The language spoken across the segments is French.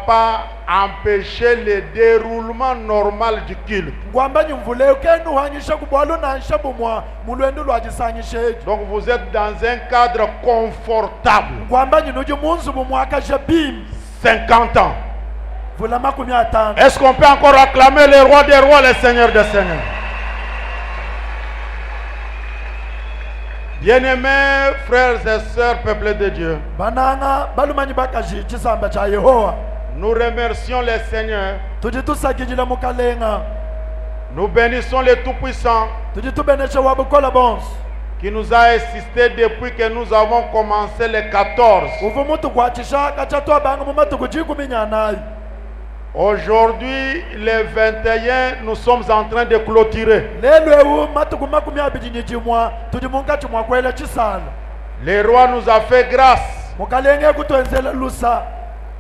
pas empêcher le déroulement normal du culte. Donc vous êtes dans un cadre confortable. 50 ans. Est-ce qu'on peut encore acclamer le roi des rois, le seigneur des seigneurs? Bien-aimés frères et sœurs, peuple de Dieu, nous remercions le Seigneur. Nous bénissons le Tout-Puissant qui nous a assistés depuis que nous avons commencé le 14. Aujourd'hui, le 21, nous sommes en train de clôturer. Le roi nous a fait grâce.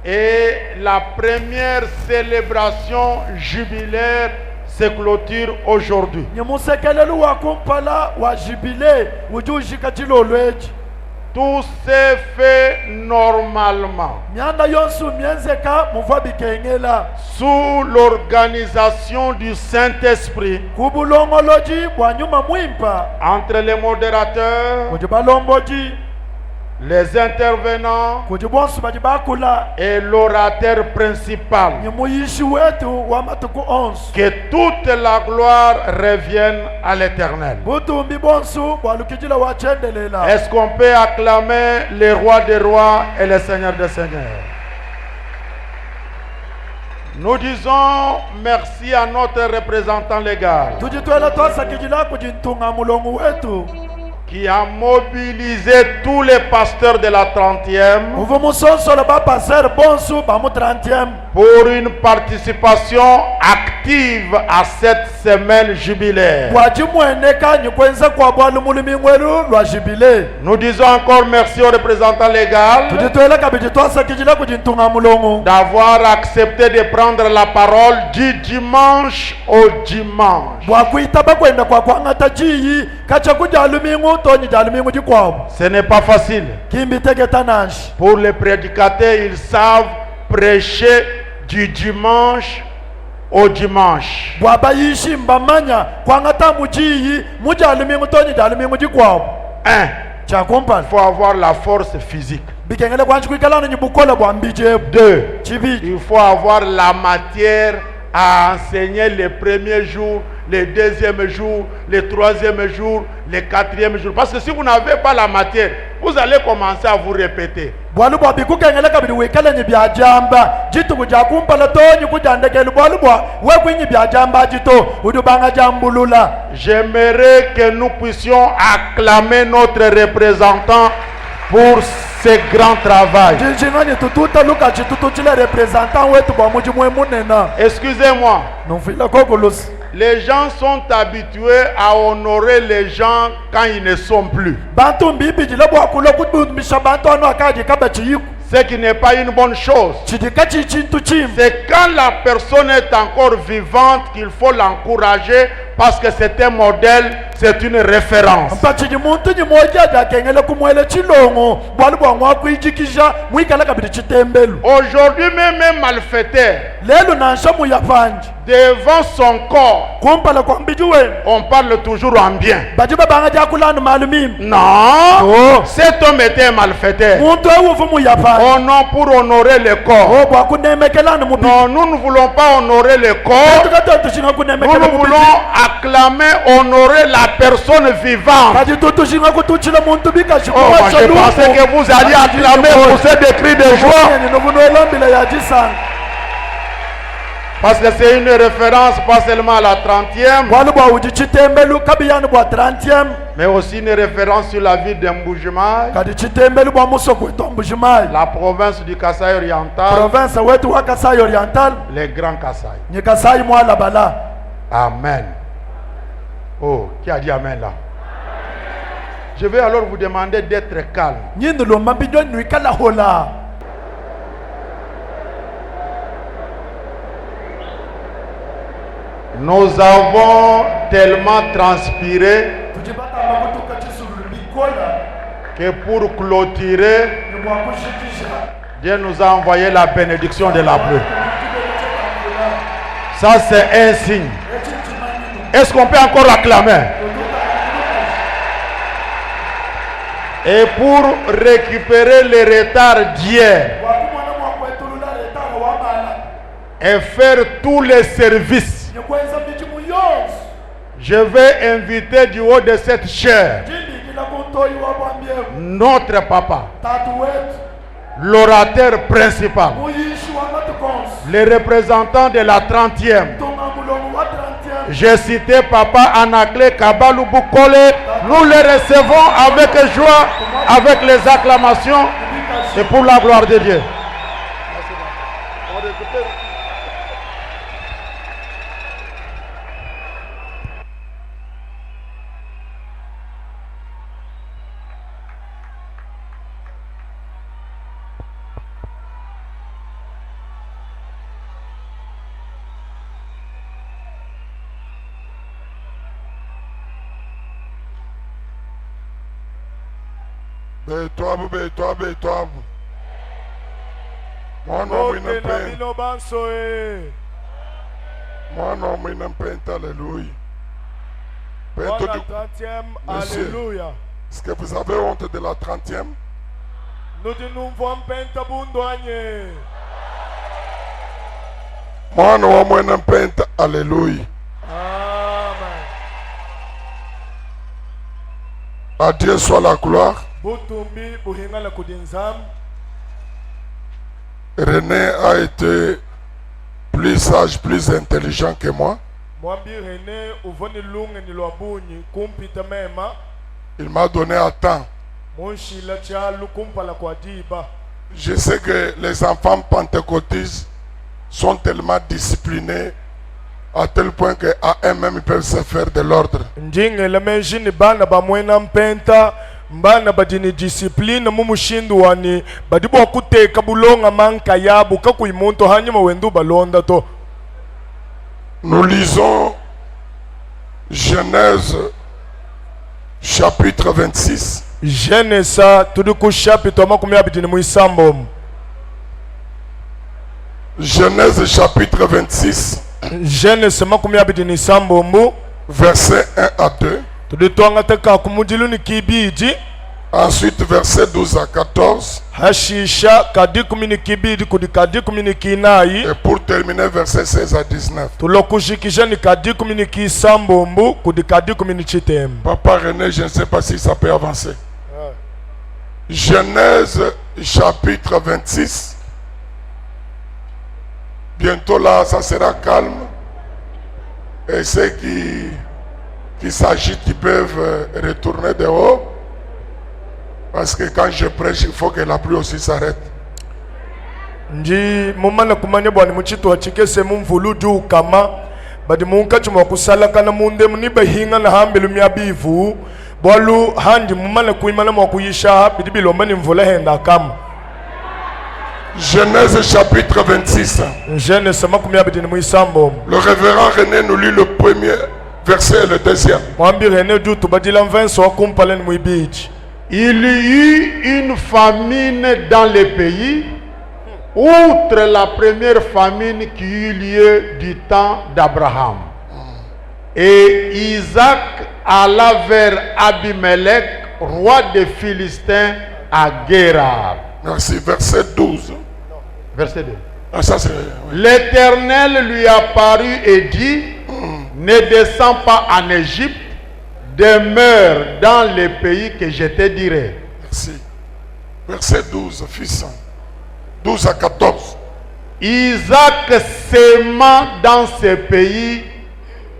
Et la première célébration jubilaire se clôture aujourd'hui. Tout s'est fait normalement sous l'organisation du Saint-Esprit entre les modérateurs, les intervenants et l'orateur principal. Que toute la gloire revienne à l'Éternel. Est-ce qu'on peut acclamer le roi des rois et le seigneur des seigneurs? Nous disons merci à notre représentant légal qui a mobilisé tous les pasteurs de la 30e pour une participation active à cette semaine jubilaire. Nous disons encore merci au représentant légal d'avoir accepté de prendre la parole du dimanche au dimanche. Ce n'est pas facile. Pour les prédicateurs, ils savent prêcher du dimanche au dimanche. Il faut avoir la force physique. 2. Il faut avoir la matière à enseigner les premiers jours, les deuxièmes jours, les troisièmes jours, les quatrièmes jours. Parce que si vous n'avez pas la matière, vous allez commencer à vous répéter. J'aimerais que nous puissions acclamer notre représentant pour ce grand travail. Excusez-moi. Les gens sont habitués à honorer les gens quand ils ne sont plus. Ce qui n'est pas une bonne chose. C'est quand la personne est encore vivante qu'il faut l'encourager parce que c'est un modèle, c'est une référence. Aujourd'hui même un malfaiteur, devant son corps, on parle toujours en bien. Non, cet homme était un malfaiteur. Oh non, pour honorer le corps. Non, nous ne voulons pas honorer le corps. Nous voulons acclamer, honorer la personne vivante. Oh, je pensais que vous alliez acclamer pour ces cris de joie. Parce que c'est une référence pas seulement à la 30e, mais aussi une référence sur la ville d'Mbujimai, la province du Kasaï oriental, les grands Kasaï. Amen. Oh, qui a dit Amen là? Je vais alors vous demander d'être calme. Nous avons tellement transpiré que pour clôturer, Dieu nous a envoyé la bénédiction de la pluie. Ça c'est un signe. Est-ce qu'on peut encore acclamer? Et pour récupérer les retards d'hier et faire tous les services, je vais inviter du haut de cette chaire notre papa, l'orateur principal, les représentants de la 30e. J'ai cité papa Anaklé Kabalou Boukole. Nous les recevons avec joie, avec les acclamations et pour la gloire de Dieu. Beethoven. Mwana mwina mpenta, alléluia. Alléluia. Est-ce que vous avez honte de la 30e? Mwana mwina mpenta, alléluia. À Dieu soit la gloire. René a été plus sage, plus intelligent que moi. Il m'a donné à temps. Je sais que les enfants pentecôtistes sont tellement disciplinés à tel point qu'à eux-mêmes ils peuvent se faire de l'ordre. Mbana badini discipline mumushindu wani badibu wakuteka bulonga manka yabu kakuimonto hanyuma wendu balonda to. Nous lisons Genèse chapitre 26. Genèse tuduku chapitre makumi abidini muisambo. Genèse chapitre 26 Genèse makumi abiri ni sambombo. Verset 1 à 2. Tuditwanga taka kumudilu ni kibidi. Ensuite, verset 12 à 14. Hashisha kadikumi ni kibidi kudi kadikumi ni kinai. Et pour terminer, verset 16 à 19. Tulokushikisha ni kadikumi ni kisambombo kudi kadikumi ni chitembo. Papa René, je ne sais pas si ça peut avancer. Genèse chapitre 26. Bientôt là, ça sera calme. Et ceux qui s'agitent, qui peuvent retourner dehors. Parce que quand je prêche, il faut que la pluie aussi s'arrête. Ndi mumana kumanya bwani muchitu hachikese mumvulu juu kama badi munka chuma kusala kana munde muniba hinga na hambelu miabivu bwalu handi mumana kuimana mwa kuyisha bidi bilomba ni mvula henda kama. Genèse chapitre 26. Genèse makumi abidi ni muisambo. Le révérend René nous lit le premier verset et le deuxième. Mwambi René du tubadila mvenso wa kumpale ni muibiji. Il y eut une famine dans le pays, outre la première famine qui eut lieu du temps d'Abraham. Et Isaac alla vers Abimelech, roi des Philistins, à Guérar. Merci. Verset 12. Verset 2. Ah, ça c'est... L'Éternel lui apparut et dit, ne descends pas en Égypte, demeure dans le pays que je te dirai. Merci. Verset 12, fils. 12 à 14. Isaac s'aima dans ce pays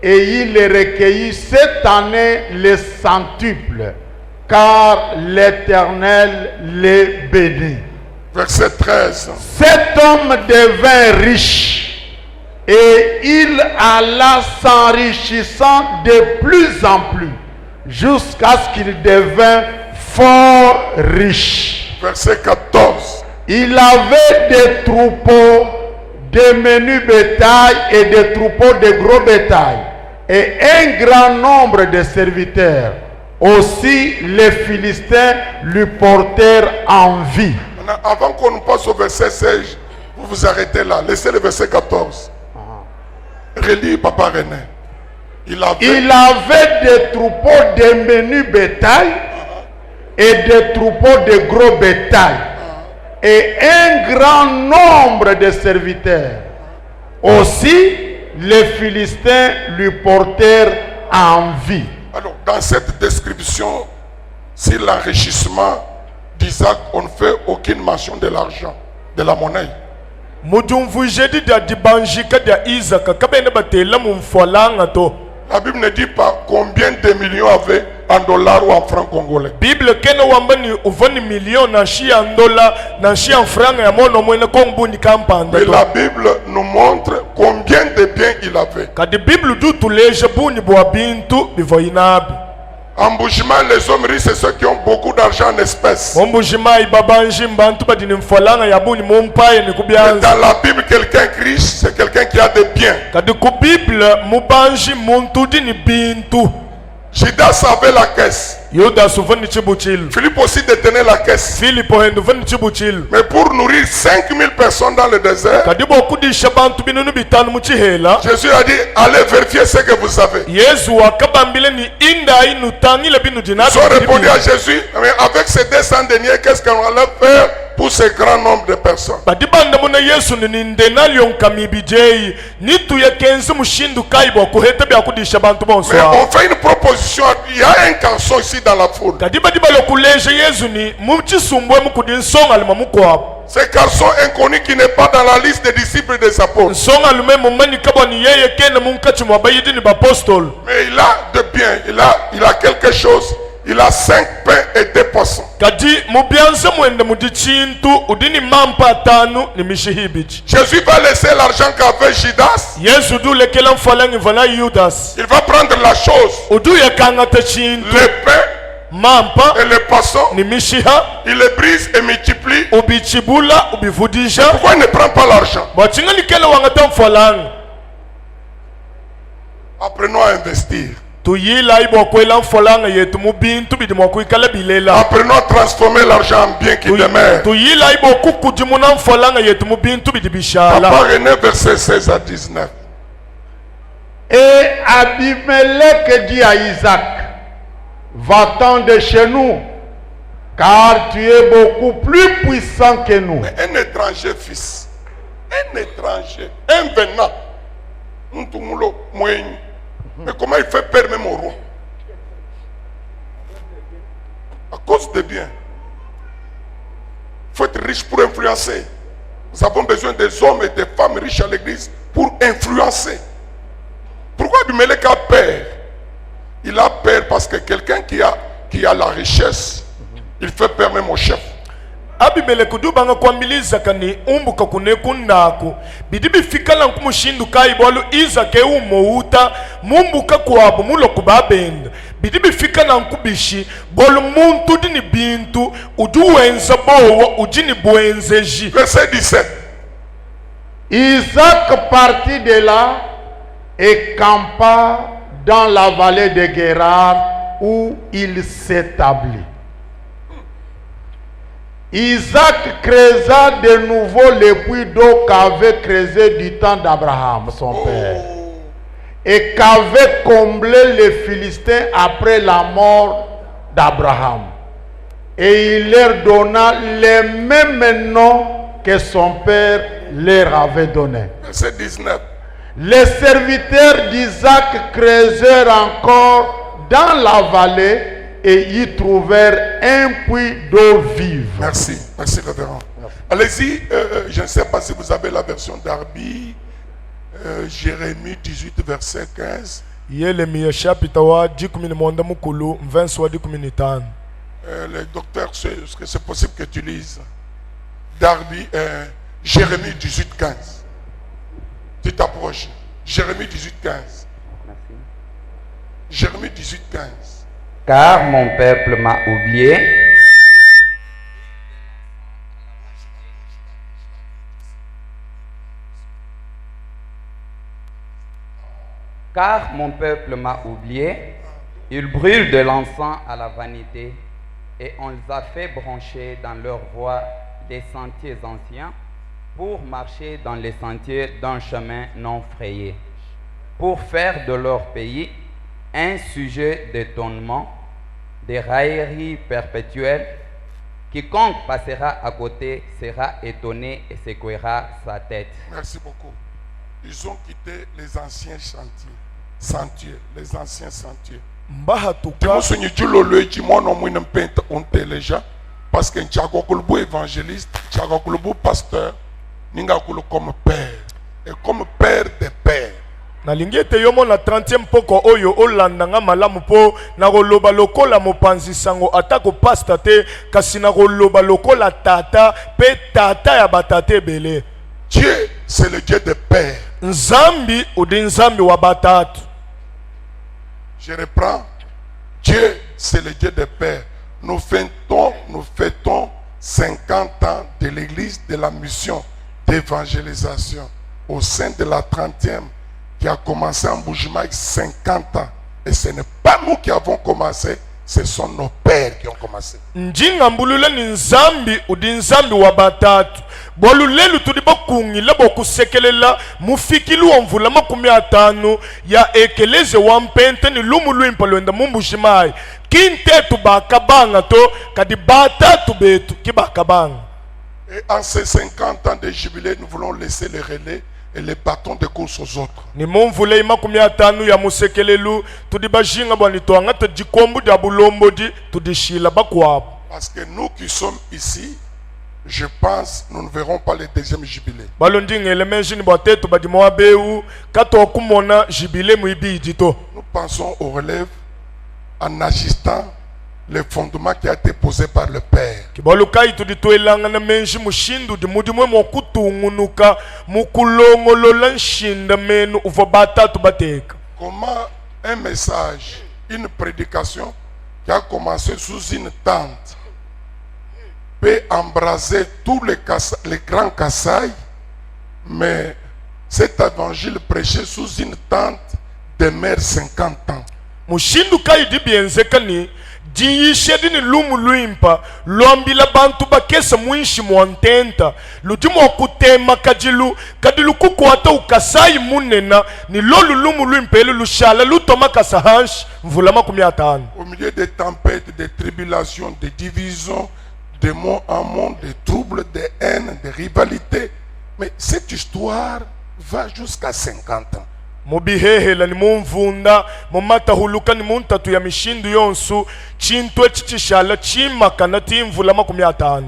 et il recueillit cette année les centuples, car l'Éternel les bénit. Verset 13. Cet homme devint riche et il alla s'enrichissant de plus en plus jusqu'à ce qu'il devint fort riche. Verset 14. Il avait des troupeaux de menu bétail et des troupeaux de gros bétail et un grand nombre de serviteurs. Aussi les Philistins lui portèrent envie. Maintenant, avant qu'on nous passe au verset 16, vous vous arrêtez là. Laissez le verset 14. Relis, Papa René. Il avait des troupeaux de menu bétail et des troupeaux de gros bétail et un grand nombre de serviteurs. Aussi, les Philistins lui portèrent envie. Alors, dans cette description, sur l'enrichissement d'Isaac, on ne fait aucune mention de l'argent, de la monnaie. La Bible ne dit pas combien de millions avait en dollars ou en francs congolais. Bible kena wambani uvani million na shi en dollars na shi en francs ya mono mwene kombu ni kampanda. Mais la Bible nous montre combien de biens il avait. Kadi Bible du tuleje buni bwa bintu bivoinabi. En Bushima, les hommes riches, c'est ceux qui ont beaucoup d'argent en espèces. Dans la Bible, quelqu'un riche, c'est quelqu'un qui a des biens. Judas avait la caisse. Philippe aussi détenait la caisse. Mais pour nourrir 5000 personnes dans le désert, Jésus a dit, allez vérifier ce que vous avez. Ils ont répondu à Jésus, mais avec ces 200 deniers, qu'est-ce qu'on va leur faire pour ce grand nombre de personnes? Mais on fait une proposition, il y a un canson ici dans la foule. Ce garçon inconnu qui n'est pas dans la liste des disciples des apôtres. Mais il a de bien, il a quelque chose. Il a 5 pains et 2 poissons. Jésus va laisser l'argent qu'avait Judas. Il va prendre la chose. Le pain et le poisson. Il les brise et multiplie. Pourquoi il ne prend pas l'argent? Apprenons à investir. Apprenons à transformer l'argent en bien qui demeure. Papa René, verset 16 à 19. Et Abimelech dit à Isaac, va-t'en de chez nous, car tu es beaucoup plus puissant que nous. Mais un étranger, fils, un étranger, un venant, mais comment il fait peur même au roi? À cause des biens. Il faut être riche pour influencer. Nous avons besoin des hommes et des femmes riches à l'église pour influencer. Pourquoi Abimelech a peur? Il a peur parce que quelqu'un qui a la richesse, il fait peur même au chef. Abimelech dubanga kwambiliza kani umbuka kunekunako bidibi fikala nkumushindu kaibolu Isaac umouta mumbuka kwabo muloku babenda bidibi fikala nkubishi bolu muntu dini bintu uduwenza bowa ujini bwenzeji. Verset 17. Isaac partit de là et campa dans la vallée de Guérar où il s'établit. Isaac creusa de nouveau le puits d'eau qu'avait creusé du temps d'Abraham, son père, et qu'avait comblé les Philistins après la mort d'Abraham. Et il leur donna les mêmes noms que son père leur avait donnés. Verset 19. Les serviteurs d'Isaac creusèrent encore dans la vallée et y trouvèrent un puits d'eau vive. Merci, merci révérend. Allez-y, je ne sais pas si vous avez la version d'Arbi, Jérémie 18, verset 15. Yeremia chapitre wa 10:15 verset wa 15. Les docteurs, est-ce que c'est possible que tu lises Darby, Jérémie 18, 15. Tu t'approches. Jérémie 18, 15. Merci. Jérémie 18, 15. Car mon peuple m'a oublié. Car mon peuple m'a oublié. Ils brûlent de l'encens à la vanité et on les a fait brancher dans leur voie des sentiers anciens pour marcher dans les sentiers d'un chemin non frayé, pour faire de leur pays un sujet d'étonnement, de raillerie perpétuelle. Quiconque passera à côté sera étonné et secouera sa tête. Merci beaucoup. Ils ont quitté les anciens sentiers, les anciens sentiers. Parce que Tchagokulubu évangéliste, Tchagokulubu pasteur, Ningakulu comme père, et comme père des pères. Nalingi ete yomo na 30e poko oyo olandanga malamu po na koloba lokola mopanzi sango atako pasta te kasi na koloba lokola tata pe tata ya batate bele. Dieu c'est le Dieu des pères. Nzambi udi nzambi wa batatu. Je reprends. Dieu c'est le Dieu des pères. Nous fêtons 50 ans de l'église de la mission d'évangélisation au sein de la 30e qui a commencé en Boujima avec 50 ans. Et ce n'est pas nous qui avons commencé, ce sont nos pères qui ont commencé. Njinga mbulule ni nzambi udi nzambi wa batatu. Bolulelu tudi bokungi labo kusekelela mufikilu omvula 50 ya ekeleze wampente ni lumulu impalwenda mumbushimai kintetu bakabanga to kadi batatu betu kibakabanga. Et en ces 50 ans de jubilé, nous voulons laisser le relais et les bâtons de course aux autres. Ni mumvule 50 ya musekelelu tudi bajinga bwani to angata jikombu dia bulombo di tudi shila bakwabo. Parce que nous qui sommes ici, je pense nous ne verrons pas le deuxième jubilé. Nous pensons au relève en assistant le fondement qui a été posé par le Père. Comment un message, une prédication qui a commencé sous une tente peut embraser tous les grands Kassai, mais cet évangile prêché sous une tente demeure 50 ans. Mushindu kai di bienzekani diyishedi ni lumu luimpa lombila bantu bakesa mwinshi mwantenta ludimu wakutema kadilu kukwata ukasayi munena ni lolu lumu luimpa elu lushala lutoma kasahanshi mvula 50. Au milieu des tempêtes, des tribulations, des divisions, de monde en monde, des troubles, des haines, des rivalités. Mais cette histoire va jusqu'à 50 ans. Mubihehela ni mumvunda mumatahuluka ni muntatu ya mishindu yonsu chintwe chichishala chimakana timvula 50.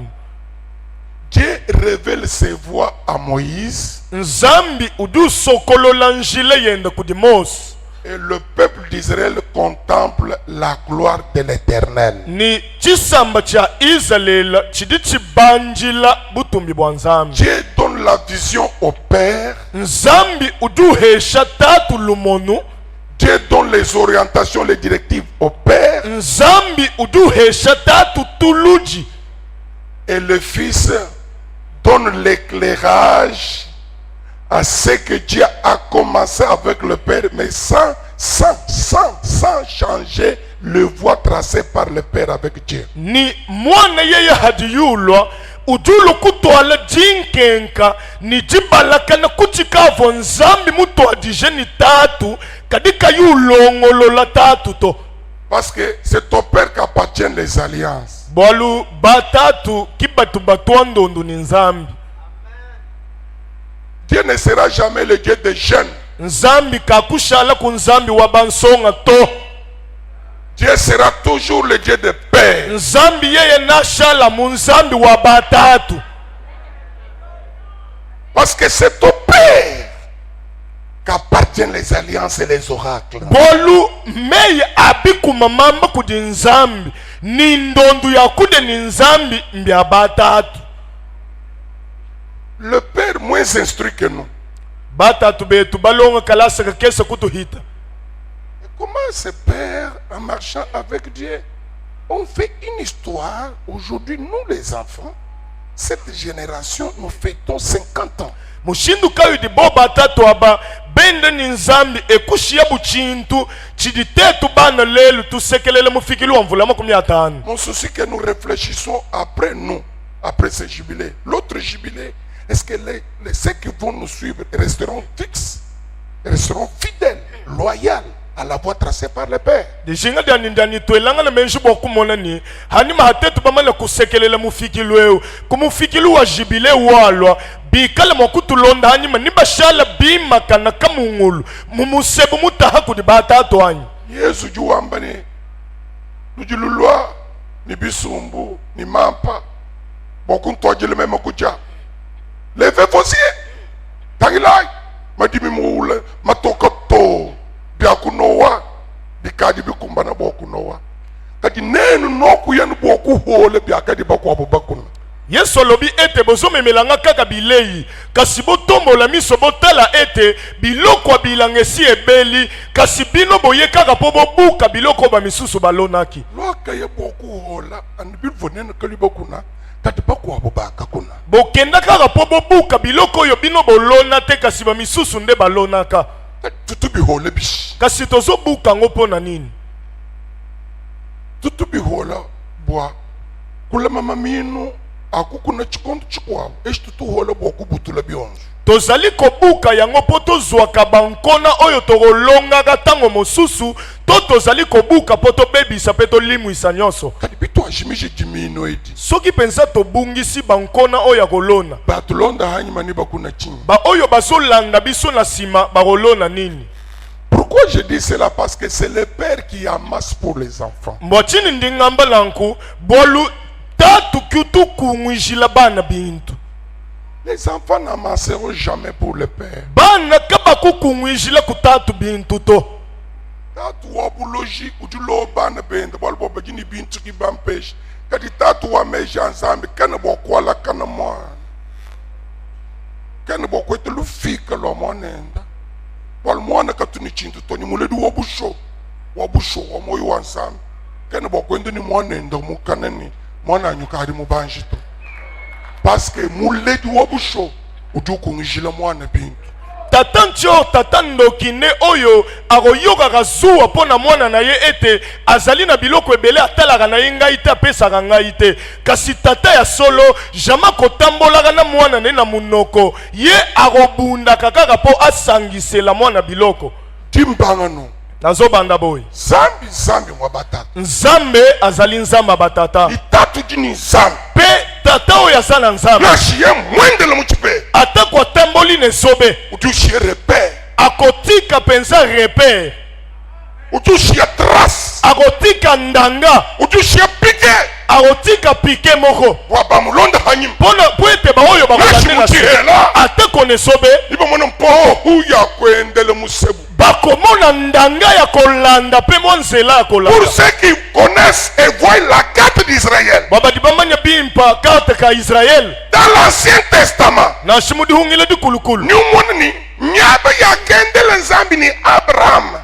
Dieu révèle ses voies à Moïse. Nzambi udu sokolola njile yenda kudimos. Et le peuple d'Israël contemple la gloire de l'Éternel. Ni chisamba cha Israel chidi chibanjila butumbi bwa Nzambi. Dieu donne la vision au Père. Nzambi uduhesha tatu lumonu. Dieu donne les orientations, les directives au Père. Nzambi uduhesha tatu tuluji. Et le Fils donne l'éclairage à ce que Dieu a commencé avec le Père, mais sans changer le voie tracée par le Père avec Dieu. Ni mwana yeye hadiyulwa udulu kutwala jinkenka ni jibalaka na kuchikavo Nzambi mutu adije ni tatu kadika yulongolola tatu to. Parce que c'est au Père qu'appartiennent les alliances. Bolu batatu kibatu batwandondu ni Nzambi. Dieu ne sera jamais le Dieu des jeunes. Nzambi kakushala ku Nzambi wa bansonga to. Dieu sera toujours le Dieu des pères. Nzambi yeye nashala mu Nzambi wa batatu. Parce que c'est au Père qu'appartiennent les alliances et les oracles. Bolu meye abiku mamamba kudi Nzambi ni ndondu ya kude ni Nzambi mbya batatu. Le Père moins instruit que nous. Batatu betu balonga kalasa kakesa kutuhita. Comment ce Père, en marchant avec Dieu, on fait une histoire. Aujourd'hui, nous les enfants, cette génération, nous fêtons 50 ans. Mushindu kayu di bo batatu aba bende ni Nzambi ekushia buchintu chiditetu bana lelu tusekelele mufikilu wa mvula 50. Mon souci que nous réfléchissons après nous, après ce jubilé. L'autre jubilé, est-ce que ceux qui vont nous suivre resteront fixes, resteront fidèles, loyaux à la voie tracée par le Père? Dijinga dani twelanga na menju boku monani hani mahatetu bamala kusekelela mufikilu kumufikilu wa jibile walwa bikala mokutulonda hani manibashala bima kana kamungulu mumusebu mutahaku di batatu anyi Yesu juambani nujululwa ni bisumbu ni mampa boku ntojile mema kuja levez vos yeux tangilai madimi muule matokato biakunowa bikadi bikumbana bokunowa kadi nenu noku yanu boku hole biakadi bakwa bobakuna. Yesu lobi ete bozomemelanga kaka bilei kasi botombola miso botala ete biloko bilangesi ebeli kasi bino boye kaka po bobuka biloko ba misusu balonaki. Loka ye boku hola anbil vonene kali bokuna kadi bakwa bobaka kuna. Bokenda kaka po bobuka biloko yo bino bolona te kasi ba misusu nde balonaka. Tutu bihole bish. Kasi tozobuka ngopo na nini? Tutu bihola bwa kula mama minu akukuna chikondo chikwa eshi tutu hola bwa kubutula byonzo. Tozali kobuka yango po tozwaka bankona oyo togolongaka tango mosusu to tozali kobuka po tobebisa pe tolimwisa nyonso. Kadi bitu ajimije jimino edi. Soki pensa tobungisi bankona oyo akolona. Batulonda hanyi maniba kuna chini. Ba oyo bazolanda biso na sima bakolona nini? Pourquoi je dis cela? Parce que c'est le Père qui amasse pour les enfants. Mbwachini ndingamba lanku bolu tatu kutu kumwijila bana bintu. Les enfants n'amasseront jamais pour le Père. Bana kaba kukumwijila kutatu bintu to. Tatu wabuloji ujulo bana bende bolu bobagini bintu ki bampesh. Kadi tatu wa meja nzambi kana bokwala kana mwana. Kana bokwete lufika lo mwanenda. Bolu mwana katuni chintu toni muledu wabusho wa moyo wa nzambi. Kana bokwende ni mwanenda mukanani mwana anyuka hadi mubanjito. Parce que muledu wabusho uduku ngijila mwana bintu. tata ntior tata ndokine oyo akoyokaka zuwa mpo na mwana na ye ete azali na biloko ebele atalaka na ye ngai te apesaka ngai te kasi tata ya solo jama kotambolaka na mwana na ye na munoko ye akobundaka kaka mpo asangisela mwana biloko timbangano nazobanda boye zambi mwa batata nzambe azali nzambe batata itatu dini zambi pe tata oyo aza na nzambe nashiye mwendele muchipe atako atamboli na esobe utushiye repere akotika penza repere utushiye trace akotika ndanga utushiye pike akotika pike moko wabamulonda hanyima po ete baoyo bakolande na se atako na esobe ibamona mpo huya kwendele musebu bakomona ndanga ya kolanda pe mwa nzela ya kolanda. Pour ceux qui connaissent et voient la carte d'Israël, babadi bamanya bimpa carte ka Israël dans l'Ancien Testament, na shimudi hungile di kulukulu ni umoni nyabe ya kendele nzambi ni Abraham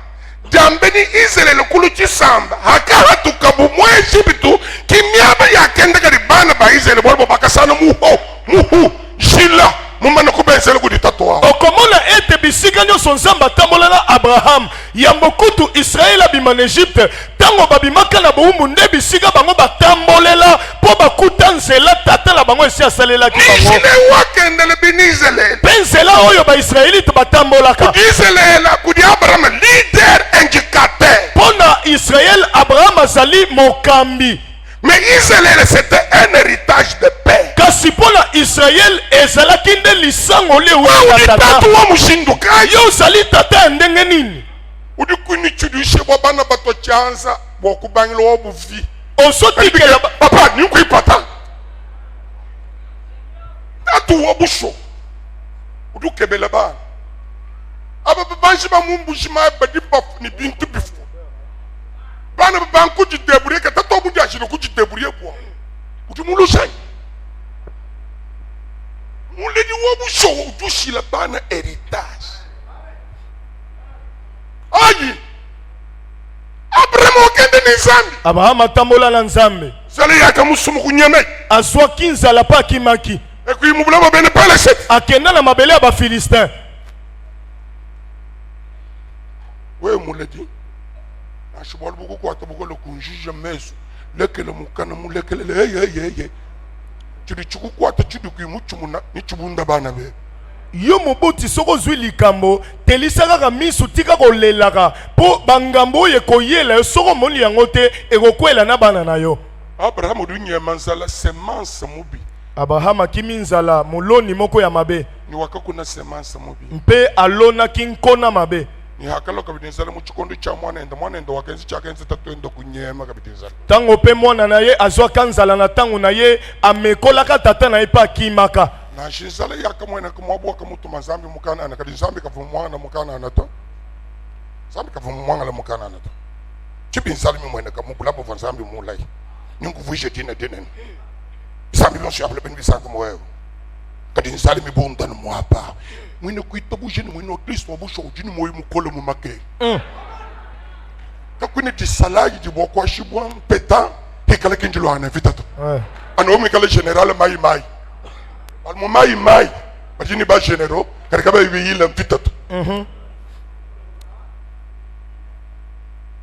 jambe ni Israel kuluchi samba haka hatukabu mwa Egyptu ki nyabe ya kendele di bana ba Israel bolbo bakasana muhu jila mumana kubenzele kudi tatwa okomona ete bisika nyonso nzambe atambola na Abraham ya mokutu Israel abima na Egypte tango babimaka na bowumbu nde bisika bango batambolela po bakuta nzela tata na bango esi asalelaki bango wakendele bini Israel pe nzela oyo baisraelite batambolaka kudi Israel kudi Abraham leader indicateur pona Israel Abraham azali mokambi. Mais Israël c'était un héritage de paix. Kasi pona Israël ezalaki nde lisango le wa tata wa mushinduka yo zali tata ndenge nini udi kuni chudishe bana bato chanza bokubangilo obuvi osotikela papa ni kuipata tatu obusho udu kebele ba aba banji ba mumbujima badipa ni bintu bifu bana banku di debrouiller ka tato bu jashiro ku di debrouiller bo udu mulusai muledi wobusho udu shila bana héritage ayi Abraham okende ni nzambi Abraham atambola na nzambe sale yaka musumu kunyeme azwa kinzala pa kimaki ekuyimubulamo bene palaset akenda na mabele ya bafilistin we muledi ashobora buku kwata bukolo kunjije meso lekele mukana mulekele ye chiri chukukwata chiri kuimuchumuna ni chubunda bana be yo mobuti soko zwi likambo telisaka ka misu tika kolelaka po bangambo oyo koyela yo soko moni yango te ekokwela na bana na yo. Abraham udunyema nzala semence mubi Abraham akimi nzala moloni moko ya mabe ni wakakuna semence mubi mpe alonaki nkona mabe ni hakalo kabidinzala muchikondo cha mwana ndo wakenzi cha kenzi tatwendo kunyema kabidinzala tango pe mwana na ye azwaka nzala na tango na ye amekolaka tata na ye pa akimaka na shinzala yaka mwena kumwabwa kamutu mazambi mukana ana kadinzambi kavumwana mukana anato zambi kavumwana la mukana anato chibinzala mi mwena kamubulabo vanzambi mulai ninguvuishe dina dinen zambi lonsi apele ben bisanko mwewe kadinzala mi bunda no mwapa mwene kuita bujini mwene Kristo wabusha ujini mwe mukolo mumake kakwine disalayi di bokwa shibwa peta hikale kinjilo ana vitato anomi kale general mai almo mai bajini ba general karika ba yile vitato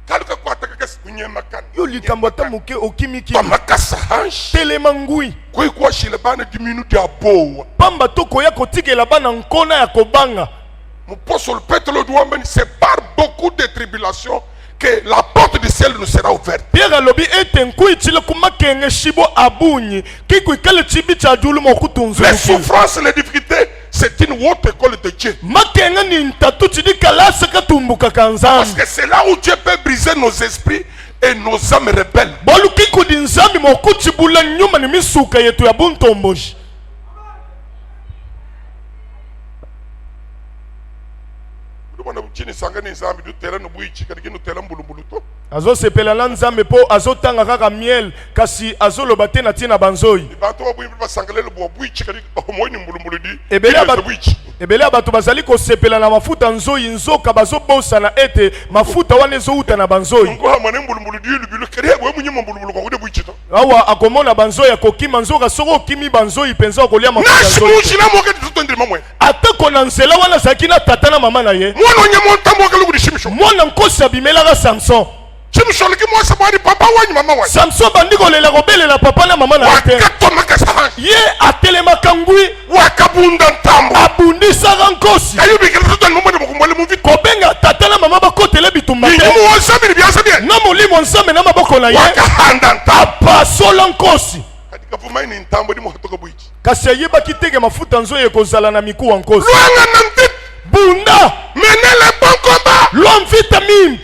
kaluka kwata kakasi kunyema kan yo likambo tamuke okimiki pamakasa hansh telema ngui kwa shile bana 10 minutes ya bowa pamba toko ya kotikela bana nkona ya kobanga L'apôtre Pétro doit dire c'est par beaucoup de tribulations que la porte du ciel nous sera ouverte. Pierre alobi ete nkui chile kumakenge shibo abunyi kiku ikale chibi cha julu mokutunzu les souffrances et les difficultés c'est une haute école de Dieu. Makenge ni ntatu chidi kalasa katumbuka kanzambi Parce que c'est là où Dieu peut briser nos esprits et nos âmes rebelles. Bolu kiku di nzambi mokuchi bula nyuma ni misuka yetu ya buntomboshi. Chini sangani nzambi du terrain buichi kadiki no terrain mbulumbulu to Azo sepela na nzambe po azo tanga kaka miel kasi azo lobate na tina banzoi. Ebele abatu bazali ko sepela na mafuta nzoi nzoka bazo bosa na ete mafuta wane zo uta na banzoi. Awa akomona banzoi akokima nzoka soko kimi banzoi penza kolia mafuta nzoi. Atako na nzela wana zakina tata na mama na ye. Mwana nkosi abimela Samson. Samson bandi kolela kobelela papa na mama na ye. Ye atelema kangui abundisaka nkosi kobenga tata na mama bakotele bitumba na molimo nzambe na maboko na ye apasola nkosi kasi ayebaki teke mafuta nzoyi ekozala na miku wa nkosi bunda l'homme vitamine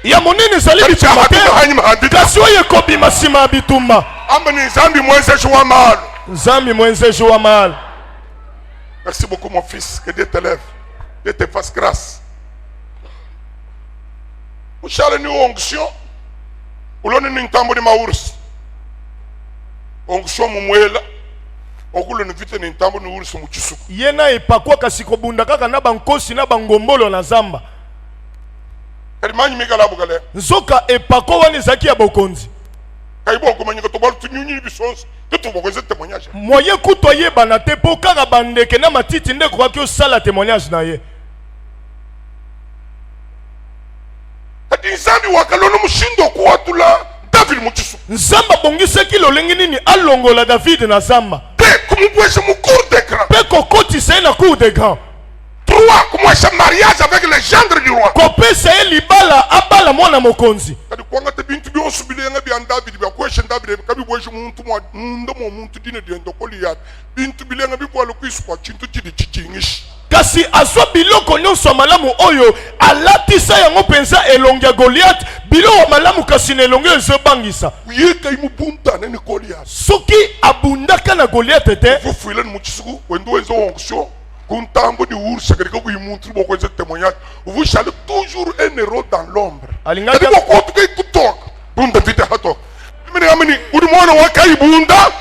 ya monene ezali bitumba te kasi oyo ekobima nsima ya bitumba nzambi mwenzeji wa mahali. Merci beaucoup mon fils, que Dieu te lève, Dieu te fasse grâce. Mouchale ni onction, ulone ni ntambo ni maurus. Onction mumwela, okule ni vite ni ntambo ni urus muchisuku. Yena epakwa kasi kobunda kaka na bankosi na bangombolo na zamba. Kalimanyi migala bugale. Nzoka epakwa wani zaki ya bokonzi. Kaibo kumanyika tobalu tunyunyi bisonsi. Moye kuto ye banate po kaka bandeke na matiti nde kwa ki osala témoignage na ye. Kati nzambi wakalono mushindo kuwatula David muchisu. Nzamba bongiseki lolenge nini alongola David na zamba. Pe kumupweshe mu cour d'écran. Pe kokoti se na cour d'écran. 3 kumweshe mariage avec le gendre du roi. Kopesa ye libala abala mwana mokonzi. Kadi kwanga te bintu bi osubile nga bi David bi akweshe David kabi bweshe muntu mo ndo muntu dine de ndokoli ya bintu bilenga bi bwalo kwiswa chintu chidi chichingishi. Kasi azwa biloko nyonso malamu oyo alatisa yango penza elongia Goliath biloko malamu kasi na elongia ezobangisa. Yeka imubunda nene Goliath. Soki abundaka na Goliath te. Fufuile ni muchisuku wendo ezo onction. Kuntambo di ours que vous montrez beaucoup de témoignages. Vous allez toujours un héros dans l'ombre. Alingaka beaucoup de kutok. Bunda vite hato. Mimi amini udimona wakai bunda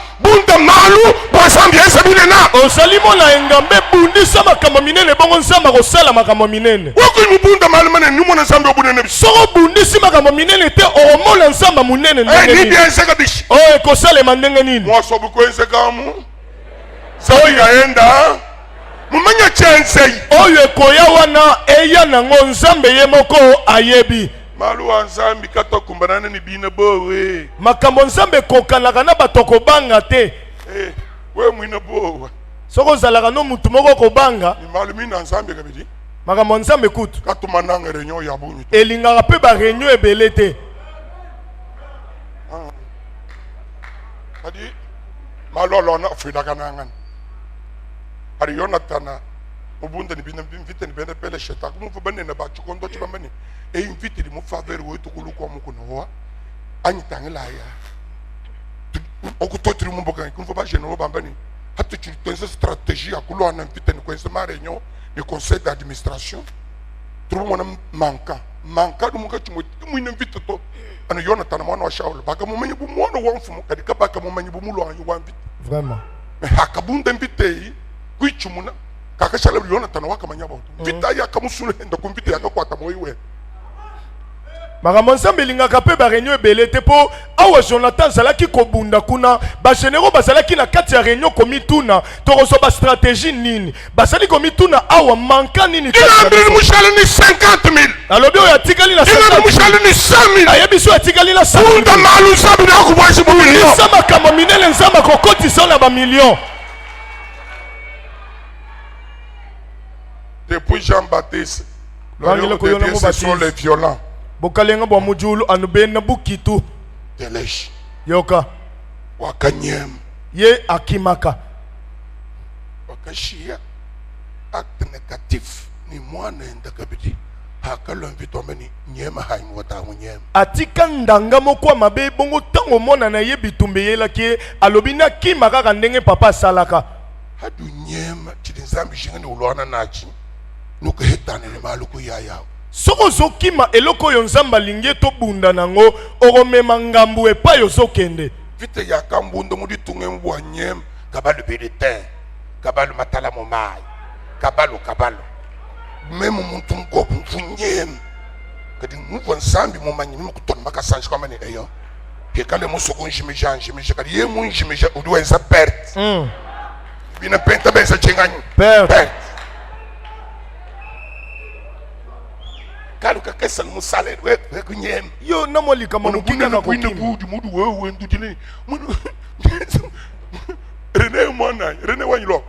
malu basambi esabine na. Ozali mona engambe bundisa makambo minene bongo nzamba kosala makambo minene. Wako imubunda malu mane ni mona nzamba obunene. Soko bundisi makambo minene te omona nzamba munene ndenge. Ni bien seka bishi. Oh ekosala mandenge nini? Moi sobu ko ensekamu. Sawi yaenda. Mumanya chensei oyo ekoya wana eya nango nzambe ye moko ayebi malu wa nzambi kato kumbanana ni bina bowe makambo nzambe kokanaka na bato kobanga te we mwina bowe soko ozalaka no mutu moko kobanga ni malu mina nzambe kabidi makambo nzambe kutu kato mananga réunion ya bunyi elingaka pe ba réunion ebele te kadi malu alona fuidaka nangani ari Jonathan mubunda ni bina invite ni bena pele sheta kumfu bane na ba chikondo chibambani e invite di mu faveur wetu kuluko mukuno wa anyitangela ya okutotiri mumboka kumfu ba jeno bambani hatu chitense stratégie akulo ana invite ni kwense ma réunion ni conseil d'administration tout mona manka du muka chimo mu invite to ana Jonathan mwana wa Shaul baka mumenyi bu mwana wa mfumu kadika baka mumenyi bu mulo anyu wa invite vraiment mais hakabunda invite kuichumuna kakashala Jonathan wakamanyabo vita ya kamusule ndo kumpita yakakwata moyiwe makambo nzambe elingaka pe ba réunion ebele te po awa Jonathan zalaki kobunda kuna ba généraux bazalaki na kati ya réunion komituna tokoso ba stratégie nini bazali komituna awa manka nini ina mushale ni 50,000 alobi oyo atikali na 50,000 mushale ni 100,000 ayebi so atikali na 100,000 unda malu sabu na kubwashi mu million isa makambo minene nzamba kokotisa na ba million. Depuis Jean-Baptiste, ce sont les violents. Bokalenga bwa mujulu anubena bukitu. Delesh. Yoka. Wakanyem. Ye akimaka. Wakashia. Acte négatif. Ni mwana ndakabidi. Hakalo mvitomeni nyema haimu watamu nyema. Atika ndanga mokwa mabe bongo tango mona na ye bitumbe yela ki alobina kimaka kandenge papa salaka. Hadu nyema chidinzambi shingani uloana nachi. Nuka hetane ni maluku yayao. Soko zokima eloko yo nzamba lingi to bunda nango oromema ngambu epa yo zokende. Vite ya kambundo mudi tunge mbwanyem kabalu bidete kabalu matala momai kabalu même muntu ngobu mfunyem kadi muvwa nsambi momanyi mukutona makasanji kwa mani eyo kekale musoko njimija kadi ye munjimija uduwenza perte bina penta benza chenganyi perte kalu kakesa musale we kunyem Yo namolika manukina na kokima. Mudu wewe ndutile mudu René Wanylo.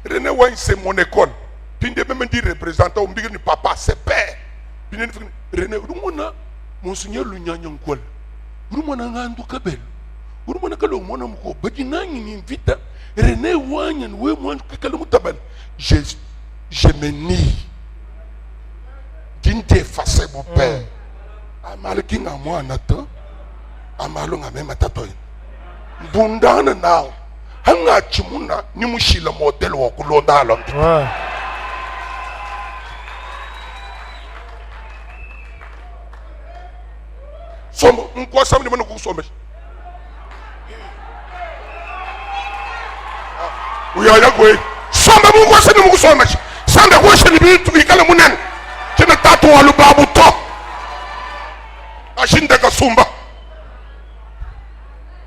René Wany c'est mon école. Pinde même dit représentant au mbigi ni papa c'est père. Pinde René urumona monseigneur lunyanya nkol. Urumona ngandu kabel. Urumona kalo mona mko badinanyi ni invita René Wany we mwan kalo mutabal. Je me nie. Dinte effacer mon père. Amalo kinga moi nata. Amalo nga même tatoy. Bundana now. Hanga chimuna ni mushila model wa kulonda along. Somo nkwa samni manu kusome. Uyaya kwe. Somba mungu samni mungu kusome. Sanda kwa shani bitu ikala munen. Kina tatu wa lubabu to. Ashinda kasumba.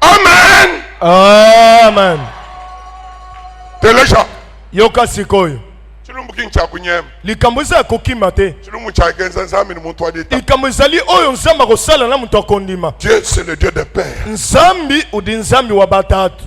Amen. Amen. Telesha. Yoka sikoyo. Chilumbu kincha kunyem. Likambuza kokima te. Chilumbu cha genza nzambi ni muntu adita. Ikamuzali oyo nzamba kosala na muntu akondima. Dieu c'est le Dieu des pères. Nzambi udi nzambi wa batatu.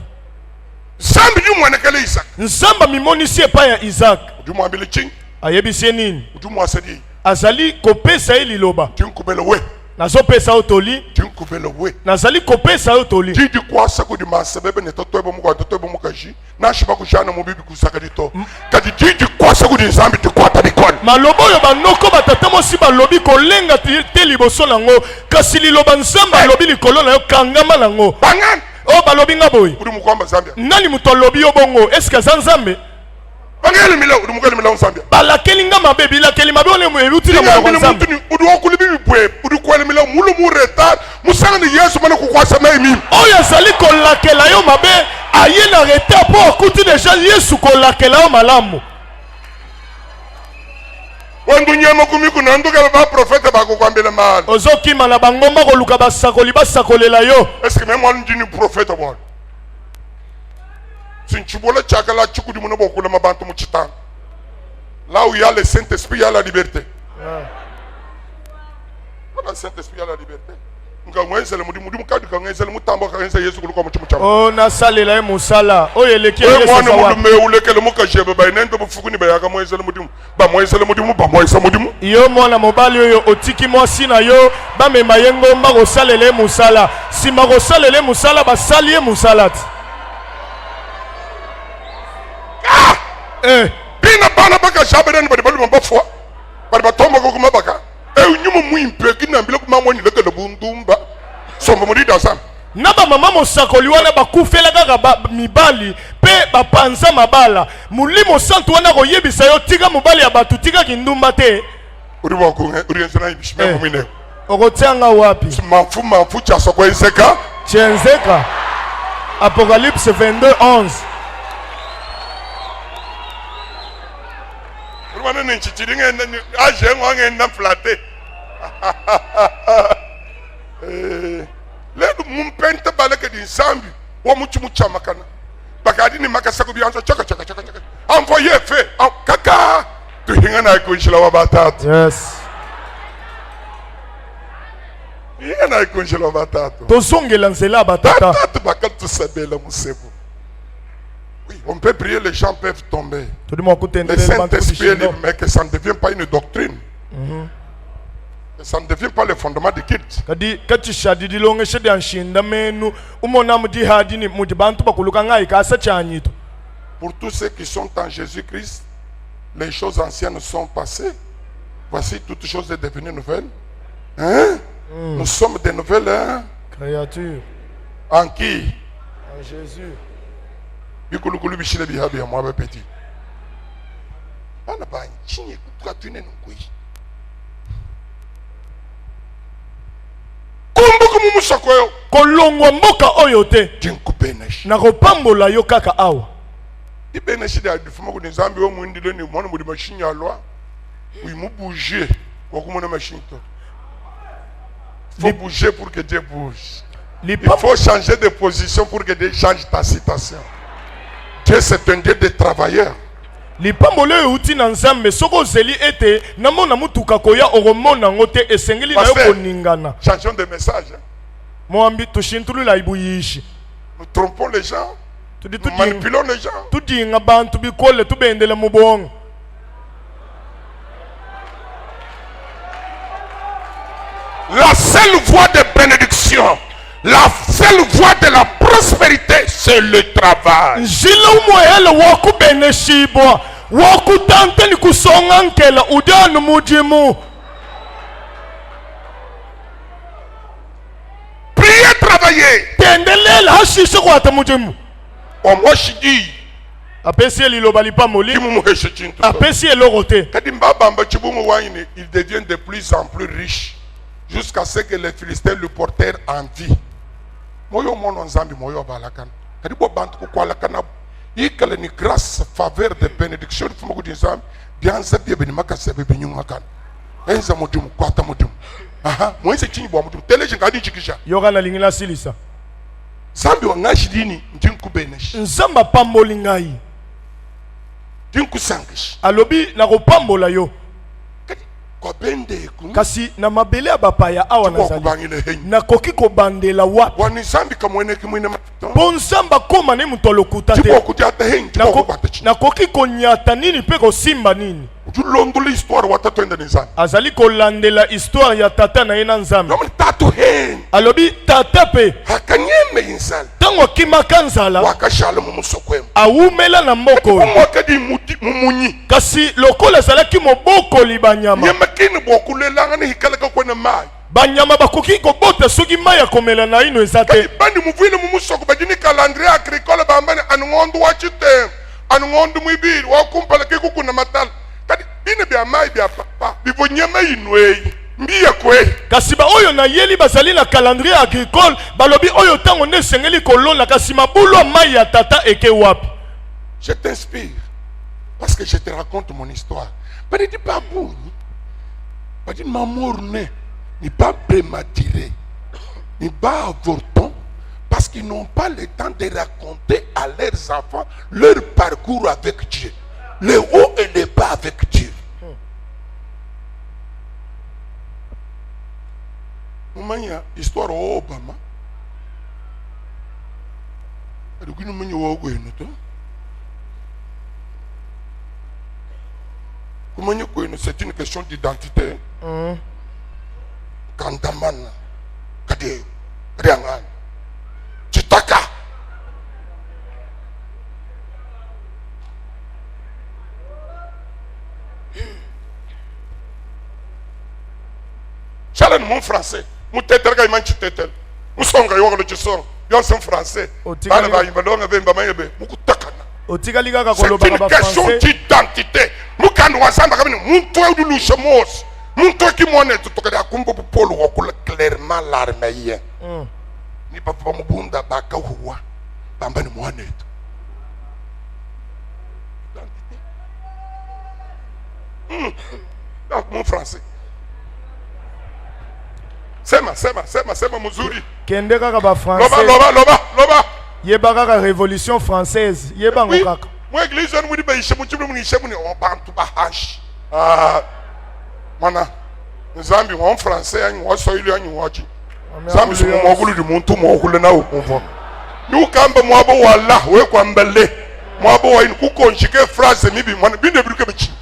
Nzambi yu mwanekele Isaac. Nzamba mimonisi epa ya Isaac. Uju mwambili ching. Ayebisi nini? Uju mwasedi. Azali kopesa ye liloba. Tinkubele we. Nazopesa otoli. Tinkubele we. Nazali kopesa otoli. Tidi kwa saku di masebebe ne totoebo muka totoebo muka ji. Na shiba kushana mubibi kusaka dito. Kadi tidi kwa saku di nzambi ti kwa tabikon. Malobo yo banoko batatamo si balobi kolenga te liboso nango. Kasi liloba nzamba lobi likolo na yo kangama nango. Bangan. O balobi nga boy. Udi mukwamba Zambia. Nani muto lobi yo bongo? Eske za nzambe? Bangeli mila udi mukeli mila Zambia. Balakeli nga mabe bilakeli mabe ole mu eruti na mo nzambe. Udi wakuli bibi bwe. Udi kweli mila mulu mu retard. Musanga ni Yesu mana kukwasa na imi. Oya zali kolakela yo mabe aye na retard po akuti deja Yesu kolakela yo malamu. Wandu nyama kumiku na nduka ba profeta ba kukwambela mahali. Ozokima na bangomba koluka basakoli basakolela yo. Est-ce que même moi ndini profeta bwana? Sinchibola chakala chukudi muno bokula mabantu muchitana. Là où il y a le Saint-Esprit, il y a la liberté. Le Saint-Esprit, il y a la liberté. Oh na salela musala oyeleki Yesu sawa yo mwana mobali oyo otiki mwasi na yo bamema ye ngomba kosalela musala sima kosalela musala basali musala bina bana baka jaberen badi balu mbafwa badi batomba ko kuma baka nyumu muimpe kinambile kuma mwani lekele bundumba somba muri dasam naba mama mosakoli wana bakufela kaka mibali pe bapanza mabala mulimo santu wana koyebisa yo tika mobali ya batu tika kindumba te uri wakunge uri ensena ibishime mumine okotianga wapi mafu cha soko enseka chenzeka Apocalypse 22:11 wana nchichiringa aje ngwange na flate ledu mumpenta balake di nsambi wa muchumu chamakana bakadi ni makasa kubianza chaka envoyer fait kaka tu hinga na kunjila wa batatu yes hinga na kunjila wa batatu tozongela nzela batata batatu bakatu sabela musebu. Oui, on peut prier, les gens peuvent tomber. Le Saint-Esprit est libre, mais que ça ne devient pas une doctrine. Que ça ne devient pas le fondement du culte. Pour tous ceux qui sont en Jésus-Christ, les choses anciennes sont passées. Voici toutes choses sont devenues nouvelles. Hein? Nous sommes des nouvelles créatures. En qui? En Jésus. Bikulukulu bishile bihabi ya mwabe peti. Bana ba nchini kutwa tune nukui. kumbuka mumusoko yo kolongwa mboka oyo te dinkubeneshi na kopambola yo kaka awa ibeneshi da difuma ku nzambi wo mwindile ni mwana muri machine ya loi uimu bouger wakumona machine to faut bouger pour que Dieu bouge. Il faut changer de position pour que Dieu change ta situation. Dieu c'est un Dieu de travailleurs. Lipambolo euti na nzambe soko zeli ete namona mutuka koya oromona ngote esengeli na yo koningana. Changeons de message. Moambi tushintulu la ibuyishi. Nous trompons les gens. Nous manipulons les gens. Tudi ngabantu bikole tubendele mubongo. La seule voie de bénédiction, la seule voie de la prospérité, c'est le travail. Njila umuhele waku beneshibwa, waku tante ni kusonga nkela udanu mujimu. Priez, travailler. Tendelela hashishe kwa ata mujimu. Omoshidi. Apesi liloba lipamoli. Kimumuheshe chintu. Apesi elorote. Kadimba bamba chibumu wanyine, il devient de plus en plus riche. Jusqu'à ce que les Philistins le portèrent en vie. Moyo mono nzambi moyo balakana. Kadibo bantu kukwalakana. Ikale ni grâce, faveur de bénédiction fumo kudi nzambi. Bianza bia beni makase bebe nyumakana. Enza mudimu kwata mudimu. Aha, mwenze chini bwa mudimu. Teleje ngadi chikisha. Yoga na lingila silisa. Zambi wa ngashidini ndinku benesh. Nzamba pamboli ngai. Ndinku sangish. Alobi na kopambola yo. Kasi na mabele ya bapaya awa nazali na koki kobandela wapi bonzamba koma ne mutolo kuta te na koki konyata nini pe kosimba nini azali kolandela histoire ya tata na ye na nzambe alobi tata pe tango akimaka nzala awumela na mboko kasi lokola azalaki mobokoli banyama banyama bakoki kobota soki mai ya komela na ino eza te bandi muvile mumusoko badini calendrier agricole bambani anungondu wachite anungondu mwibiri wakumpala kikuku na matala kadi bine bya mai bya papa bivonyema inwei mbiya kwe kasi ba oyo na yeli bazali na calendrier agricole balobi oyo tango ne sengeli kolona kasi mabulo mai ya tata eke wapi. Je t'inspire parce que je te raconte mon histoire. Pas de babou, pas de mamour ni pas prématuré, ni pas avorton, parce qu'ils n'ont pas le temps de raconter à leurs enfants leur parcours avec Dieu, le haut et le bas avec Dieu. Mumanya histoire au Obama. C'est une question d'identité. Kandaman, Kade, Riangan, Chitaka. Challenge mon français. Mon tête, il m'a dit tête. Mon son, il m'a dit son. Bien son français. C'est une question d'identité. Mukando wasamba kabini muntu udulusha mos. Muntu kimone tutokada kumbo polo wakula clairement l'armée. Ni papa mubunda baka huwa. Bamba ni mwane. Donc mon français. Sema muzuri. Kende kaka ba français. Loba. Yeba kaka révolution française. Yeba ngokaka. Moi église on me dit ba ishe muchibu mu ishe mu ni obantu ba hash. Ah. Mana. Nzambi wa français anyu wa soili anyu wachi. Nzambi su mwogulu di muntu mwogulu na ukumva. Ni ukamba mwabo wala we kwa mbele. Mwabo wa inu kukonshike phrase mibi mwana binde biruke bichi.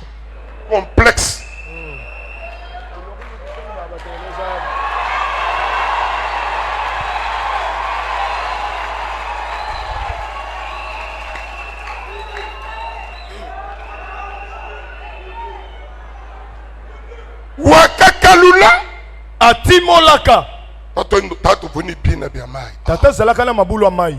Complexe. Wakakalula atimolaka tato vuni bina bya mai tata zalaka na mabulu mai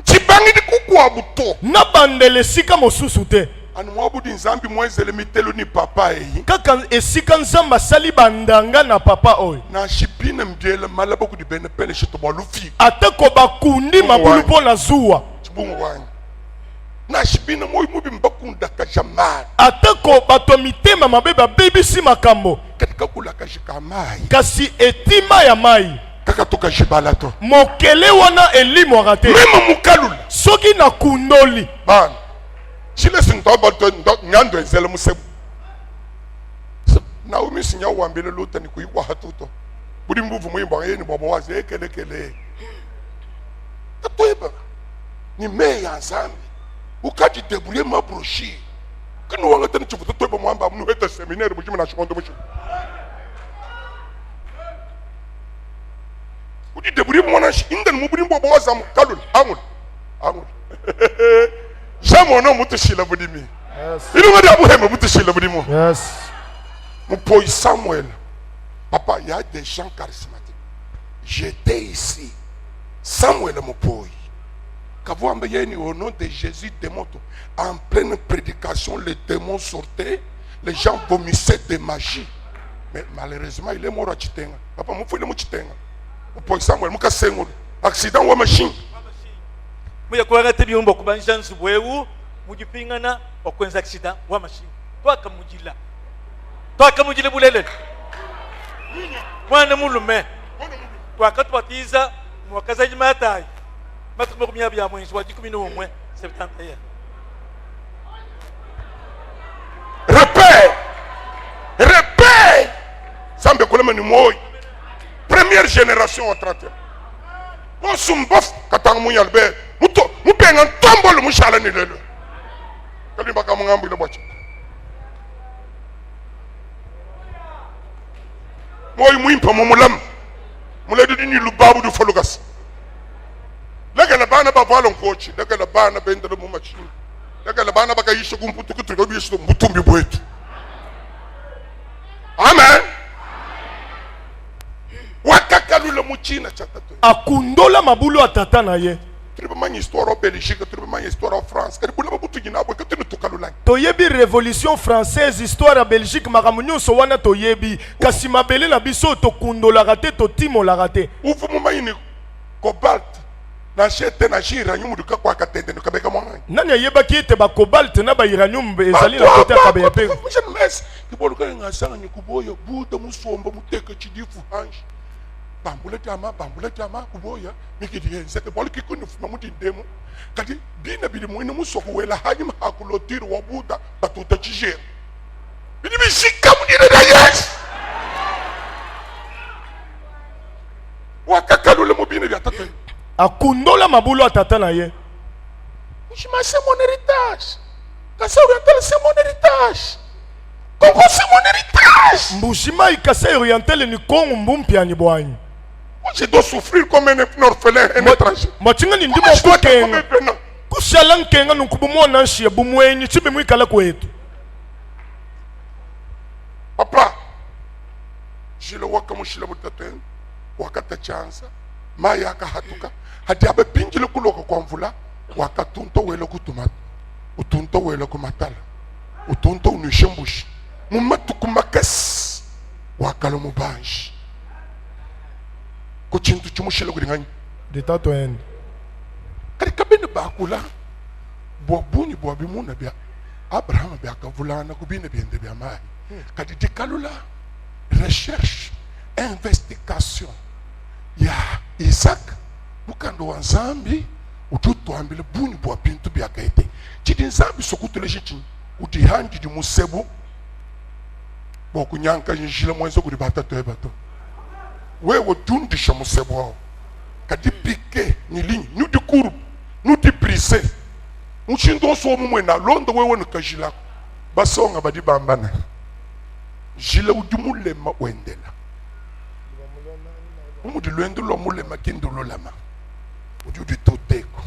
chibangi di kuku abuto na bandele sika mosusu te Anumwabudi nzambi mwezele mitelo ni papa eyi. Kaka esika nzamba sali bandanga na papa oy. Na shipine mbiele malabo kudi bene pele shito balufi. Atako bakundi mabulu pona zuwa. Chibungu wanyi. Na shipine moi mubi mbakunda kajamari. Atako bato mitema mabeba baby si makambo. Katika kula kajika mai. Kasi etima ya mai. Kaka toka jibala to. Mokele wana elimu wakate. Mema mukalula. Soki na kundoli. Ban. Chile sintoba to nyando ezele musebu. Na umi sinya wambele luta ni kuiwa hatuto. Budi mbuvu mwimba yeni baba wazi kele. Tatoeba. Ni meya nzambi. Ukaji debrouiller ma brochi. Kino wanga tani chifuto toeba mwamba mnu heta seminaire bujima na shokondo bushi. Udi debrouiller mwana indan mubudi baba wazi kalul angul. Jamais non mutushila budimi. Yes. Il m'a dit à vous mutushila budimo. Yes. Mon poï Samuel. Papa, il y a des gens charismatiques. J'étais ici. Samuel mon poï. Quand vous envoyez au nom de Jésus démon en pleine prédication, les démons sortaient, les gens vomissaient de magie. Mais malheureusement, il est mort à Chitenga. Papa, mon fou il est mort à Chitenga. Mon poï Samuel, mon cassé accident ou machine. Muya kuarate biombo kubanja nsubwewu mujipingana okwenza accident wa machine twaka mujile bulele mwana mulume twakatwatiza mwakaza jimatai matumo kumya bya mwenzi wa 11 septembre. Repère sambe kolema ni moy première génération en 31 bon sumbof katang munyalbe muto mupenga tombolo mushala ni lelo kalimba kama ngambo ile bwacha moy muimpa mumulam muledi ni lubabu du folugas lega la bana ba valon coach lega la bana bendele mu machine lega la bana baka yisho kumputu kutuko yisho mutumbi bwetu. Amen. Wakakalula muchina chatato. Akundola mabulu atata na ye. Tribe manya histoire au Belgique, tribe manya histoire en France. Kadi bula mabutu gina bwe kati nutukalula. Toyebi révolution française histoire à Belgique makamunyo so wana toyebi kasi mabele na biso to kundola raté to timo la raté. Ufu mumayini cobalt na chete na uranium duka kwa katende no kabeka mwana. Nani ayebaki ete ba cobalt na ba uranium ezali na côté ka ba pe. Jeune messe ki bolu ka ngasanga ni kuboya buda musomba muteka chidifu hanji. Bambulete ama kuboya mikidi yense ke bolu kikuni fuma mutindemo. Kadi bina bili mwina musoko wela hanyima hakulotiri wa buda batuta chijere. Bini bishika mudire da yes. Wakakalule mubine bya tatwe. Akundola mabulu atata na ye. Ushima c'est mon héritage. Kasa oriental c'est mon héritage. Congo c'est mon héritage. Mbushima ikasa oriental ni Congo mbumpi ni bwanyi. Je dois souffrir comme un orphelin, un étranger. Machinga ni ndimo kukenga. Kushala nkenga nukubumo na nshia bumwenyi chibe mwikala kwetu. Papa, je le vois comme je le mutaten. Wakata chansa, maya kahatuka. Hadi abe pinjile kuloka kwa mvula. Wakatunto wele kutumata. Utunto wele kumatala. Utunto unishembushi. Mumatu kumakas. Wakalo mubanji. Kuchintu chumushile kuringanyi. Deta to end. Kari kabine bakula. Bwabuni bwabimuna bia. Abraham bia kavulana kubine biende bia mai. Kadi dikalula. Recherche. Investigation. Ya Isaac. Mukando wa nzambi. Ututu ambile buni bwabintu bia kaite. Chidi nzambi sokutule chichi. Udihandi di musebo. Bokunyanka njile mwenzo kuribata to ebato. Wewe tundisha musebo wao. Kadi pike ni linyi. Nudi kuru. Nudi brise. Mchindo so mumwe na londo wewe nikajila. Basonga badi bambana. Jile udimulema wendela. Umudi luendulo mulema kindulo lama. Udi tuteko.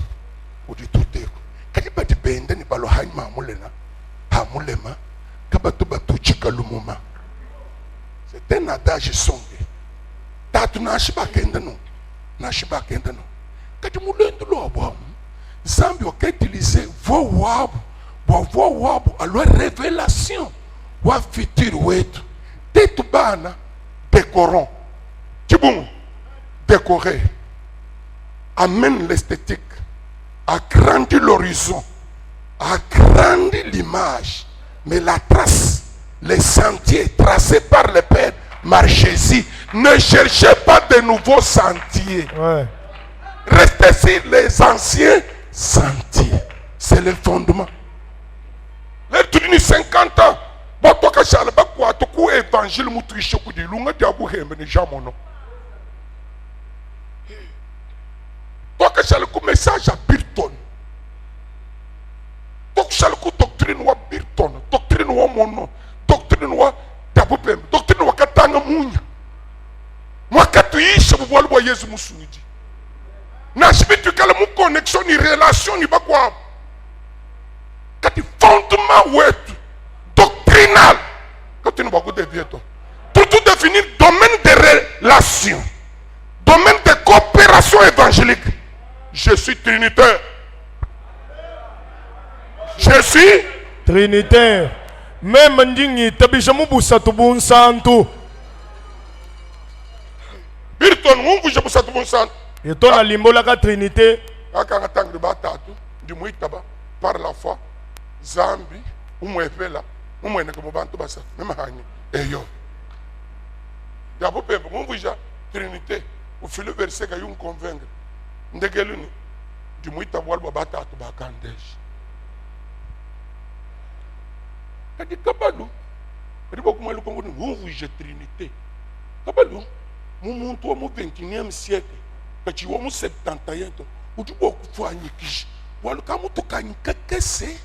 Udi tuteko. Kadi badi bende ni balo haima hamulena. Hamulema. Kabatu batu chika lumuma. C'est un adage songe. Tatu nashiba kenda no. Nashiba kenda no. Kadi mulendulo wabu. Zambi waka utiliser vo wabu. pour voir alors révélation wa futur wetu tetu bana décorons tibungu décorer amène l'esthétique, agrandit l'horizon, agrandit l'image, mais la trace, les sentiers tracés par le Père, marchez-y. Ne cherchez pas de nouveaux sentiers. Ouais. Restez sur les anciens sentiers. C'est le fondement. Les tournis 50 ans, Botoka Shalba quoi, tu coup évangile moutriche coup de lunga diabou hembe jamono. Toi que j'ai le message à Birton. Toi que j'ai le doctrine wa Birton, doctrine wa mono, doctrine wa tabupem, doctrine wa katanga munya. Moi katuisha bubwalu wa Yesu musuniji. Na shibitu kala mu connexion ni relation ni bakwa. Kati fondement wetu doctrinal. Quand tu ne vas pas dévier toi. Pour tout définir domaine de relation, domaine de coopération évangélique. Je suis trinitaire. Je suis trinitaire. Même ndingi tabijamu busatu bunsantu. Birton mungu je busatu bunsantu. Et ton a limbola ka trinité. Akanga tangri batatu ndi muitaba par la foi zambi umwepela umwene ko bantu basa même hani eyo. Yabo pembe mungu ja trinité au fil verset ka yum convaincre. Ndegeluni di muita walba batatu bakandesh kadi kabalu ribo kumalu kongo ni je trinité kabalu mumuntu mu 21e siècle kati wo mu 71 to utubo kufanya kishi walu kamu tukanyika kese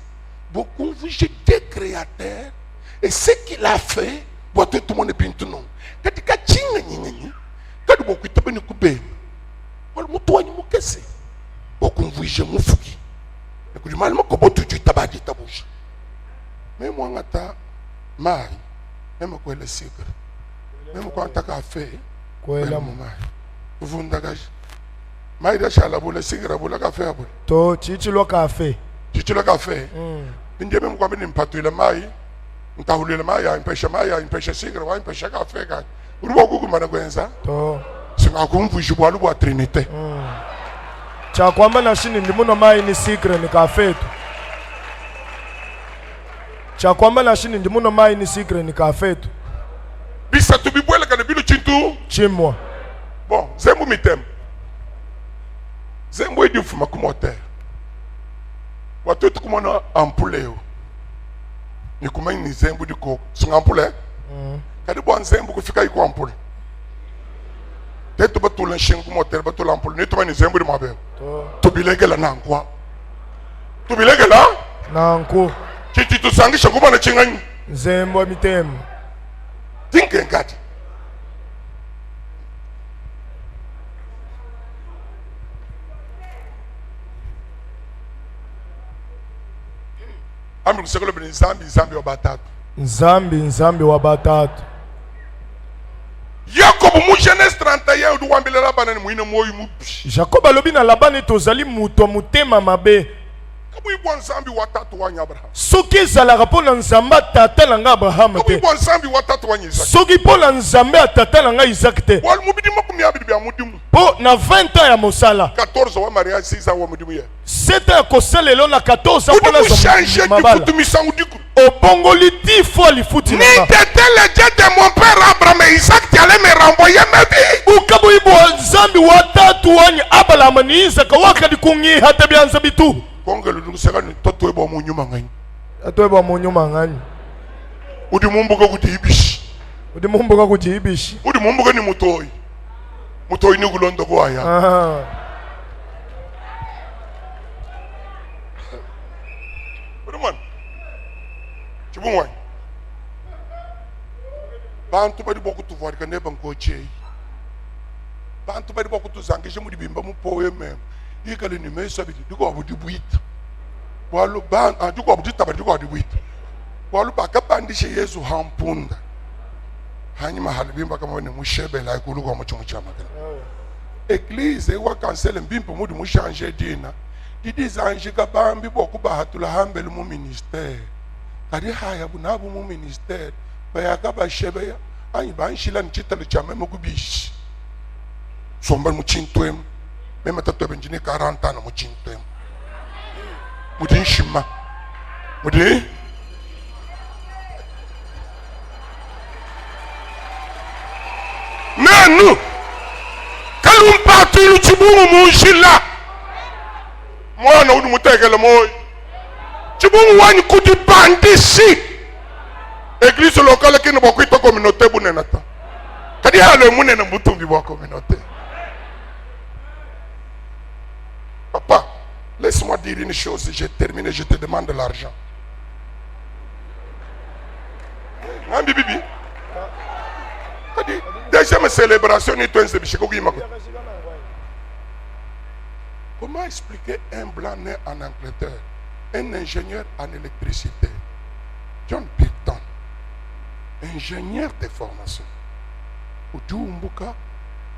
beaucoup je créateur et ce qu'il a fait pour tout le monde bintu non kadi kachinga nyinyi kadi boku tabeni kubeni wala mutu wanyu mukese okumvuje mufuki ekuli malima kobotu tutabadi tabusha même mwangata mai même ko le secret même ko antaka fait Ko la mai uvunda gaji mai da shala bole secret bole ka fait bole to chichi lo café. chichi lo ka fait nje même ko bini mpatule mai ntahulile mai ya impesha secret wa impesha ka fait ka urubo kukumana kwenza To singakumvuje bwalu bwa trinité cha kwamba na shini ndimuno mai ni secret ni kafetu. Cha kwamba na shini ndimuno mai ni secret ni kafetu. bisa tubibwele kana bilu chintu Chimwa. bon zembu mitem zembu edi fuma ku moteur watu tukumona ampule yo ni kumani ni zembu diko singa ampule kadi bon zembu kufika iko ampule tetu batula shingu moteur batula ampule ni tumani zembu di mabe tubilegela nankwa tubilegela Nanku. chichi tusangisha kubana chingani Zembo mitemu. tinke ngati ami kusekolo bini zambi obatatu Nzambi wa batatu. Yakobo mu Genèse 31 du wambelela bana ni muine moyi mubi Jacob alobi na Labani tozali muto mutema mabe. kabu ibwa nzambi watatu wa Abraham Soki ezalaka mpo na Nzambe atata na nga Abraham kabu te. ibwa nzambi watatu wa Isaac Soki mpo na Nzambe atata na nga Isaac te. wal mubidi makumi abidi bya mudimu Po na 20 ans ya mosala. 14 wa mariage 6 ans wa mudimu ya 7 ans ya kosalelo na 14 ans mudimu mpona changer du mabala. futu misangu diku Obongoli 10 fois lifuti ni na nga. t'étais le Dieu de mon père Abraham et Isaac tu allais me renvoyer ma vie Ukabu ibwa Nzambi watatu wanyi Abraham ni Isaac wakati kungi hata byanza bitu. kongelo nuseka ni toto ebo mu nyuma ngani Atoeba munyuma ngani. udi mumbuka kuti ibishi Udi mumbuka kujibishi. udi mumbuka ni mutoyi ni kulondo kwa ya Aha. Bruman chibungwa bantu bari boku tuvari kane banko chei bantu bari boku tuzangishe muri bimba mu poe mem ikale ni mesa biti diko abudi buita walu ban diko abudi tabari diko abudi buita walu bakapandishe Yesu hampunda hanyi mahali bimba kama ne mushebela ikulu kwa muchungu chama kana église wa cancel mbimpo mudi mu changer dina Didi zanjika bambi boku bahatula hambele mu ministère. Kadi haya bunabu mu ministère. Bayaka bashebe anyi banshila nchitalo chame mu kubishi. Somba mu chintwem. Mema tatu benjini 40 ans mu chintwem. Mudi shima. Mudi Nanu kalumpa tulu chibungu munshila mwana udi mutekele moyo chibungu wani kuti bandisi église locale kini bokuita communauté bunenata kadi halo munene mutumbi wa communauté. Papa, laisse-moi dire une chose, j'ai terminé, je te demande de l'argent. Hein, bibi? Deuxième célébration, comment expliquer un blanc né en Angleterre, un ingénieur en électricité, John Picton, ingénieur de formation, ou Djoumbuka,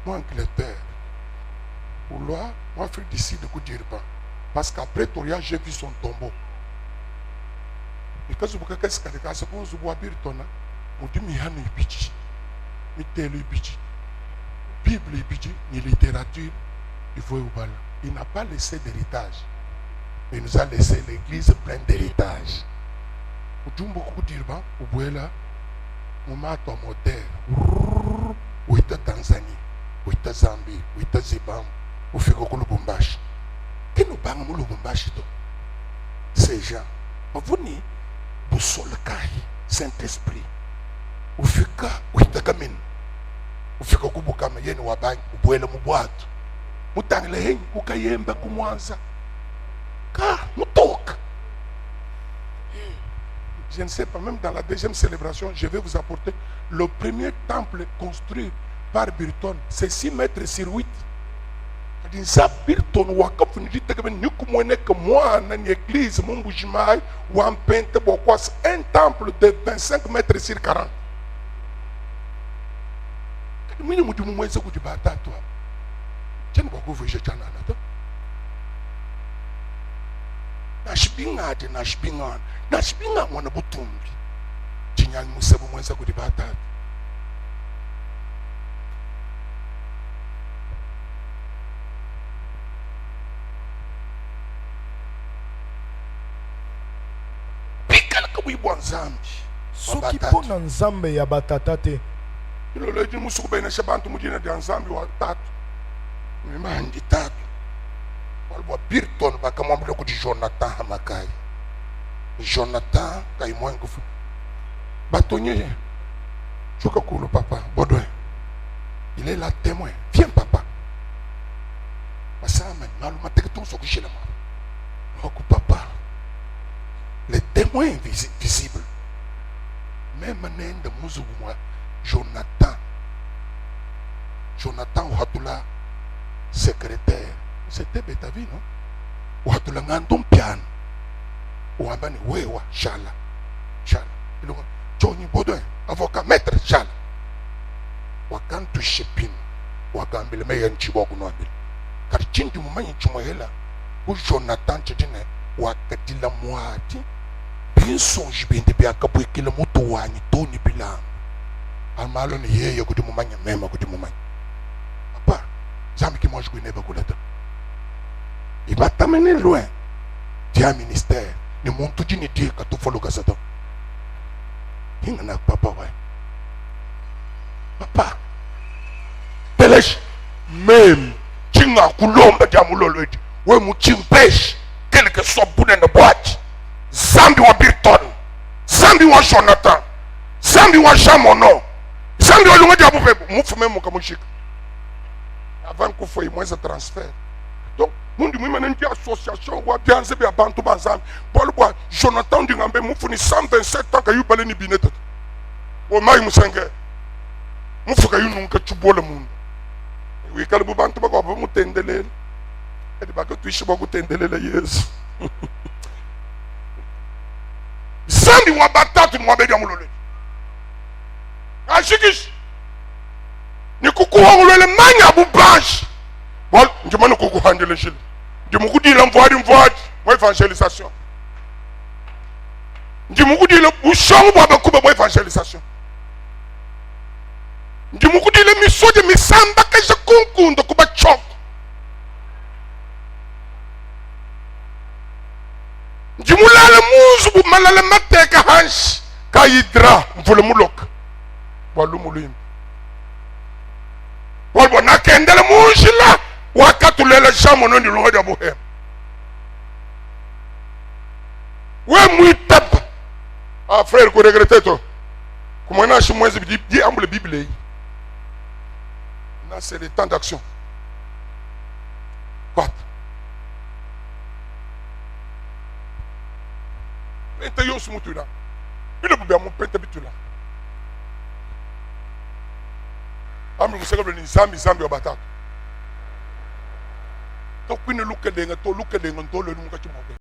moi Angleterre, ou là, moi Afrique du Sud de Koudirba, parce qu'après Toria, j'ai vu son tombeau. Et quand je vois qu'est-ce qu'il y a, c'est pour je vois Birtona, on dit, mais il y a un bichi. Bible, ni littérature, il faut oublier. Il n'a pas laissé d'héritage. Il nous a laissé l'église pleine d'héritage. Au Djumbuku Dirba, au Bouela, on m'a ton moteur. Où est Tanzanie, où est Zambie, où est Zimbabwe, où fait Kokolo Bombashi. Qui nous parle de Lubumbashi? Ces gens, vous n'y, vous sommes le Kai, Saint-Esprit. Où fait quoi? Où est Takamine? Ufika kubuka mayeni wabanyi ubwele mubwatu mutangile henyi ukayemba kumwanza ka mutoka. Je ne sais pas, même dans la deuxième célébration, je vais vous apporter le premier temple construit par Birton. C'est 6 mètres sur 8. Ça, Birton, wakafu nijiteke nikumwene que moi, dans l'église, mon bougimaï, ou en pente, un temple de 25 mètres sur 40. Mwenye mudimu mwenza kuti batatu hapo. Chani kwa kuvuisha chana nato. Nashibingate nashibingana. Nashibinga mwana butumbi. Chinyani musebu mwenza kuti batatu. Pikala kabwibwa nzambi. Soki pona nzambe ya batatate. Le leji musuku bene shabantu mujina de nzambi wa tatu. Mimandi tatu. Walwa Birton bakamwambia kuti Jonathan Hamakai. Jonathan kai mwangu fu. Batonye. Choka kulu papa, Baudouin. Il est là témoin. Viens papa. Masama maluma teketon sokishela ma. Oku papa. Les témoins visibles. Même nende musuku moi. Jonathan Ouhatula, secrétaire. C'était Betavi, non? Ouhatula ngandum piano. Ouambani wewa, Chala. Chala. Johnny Baudouin, avocat maître, Chala. Wakantu shepin. Wakambile meya nchiboku nwabile. Kari chindi mumanyi chumwela. U Jonathan chedine. Wakatila mwati. Binson jibindi biakabu ikile mutu wani toni bilang. Almalo ni yeye kuti mumanya mema kuti mumanya. Papa, zambi ki moi je connais pas kuleta. Il va t'amener loin. Dia ministère, ni muntu jini die ka to follow kasato. Hinga na papa wa. Papa. Pelesh même chinga kulomba dia mulolodi. We mu chimpesh, quel que soit boune na boîte. Zambi wa Birton, zambi wa Jonathan, zambi wa Jamono. Zambi wa lunga diabu pebu mufume mukamushika avant qu'on fasse moins de transfert. Donc mundi mwima nenti association wa bianze bi abantu banzambi bolu bwa Jonathan Dingambe mufuni 127 ans kayu baleni bineta o mai musenge mufuka yu nunka chubola mundu wi kala bu bantu ba ko mutendelele edi ba ko tuishi ba ko tendelele Yesu zambi wa batatu mwabedi amulole Ashikish ni kuku wangulele manya bubash bol njumani kuku handele shile Ndimukudi l'envoi d'une voix, moi évangélisation. Ndimukudi le bouchon bois bakuba moi évangélisation. Ndimukudi le miso de misamba que je concours kuba chok. Ndimula le muzu bu malale mateka hansh ka hydra mvule mulok. Walu muluim. Walbo nakendele mujila wakatulela shamo nondi lohoja bohem. We muitap. Ah frère, ko regretter to. Comment na chimoise di amble Bible. Là c'est le temps d'action. Quoi? Pente yo smutula. Il le bubia mon pente bitula. Amble musaka le nzambi wa batatu. To kwini luke denga to luke denga to le numuka chimobe.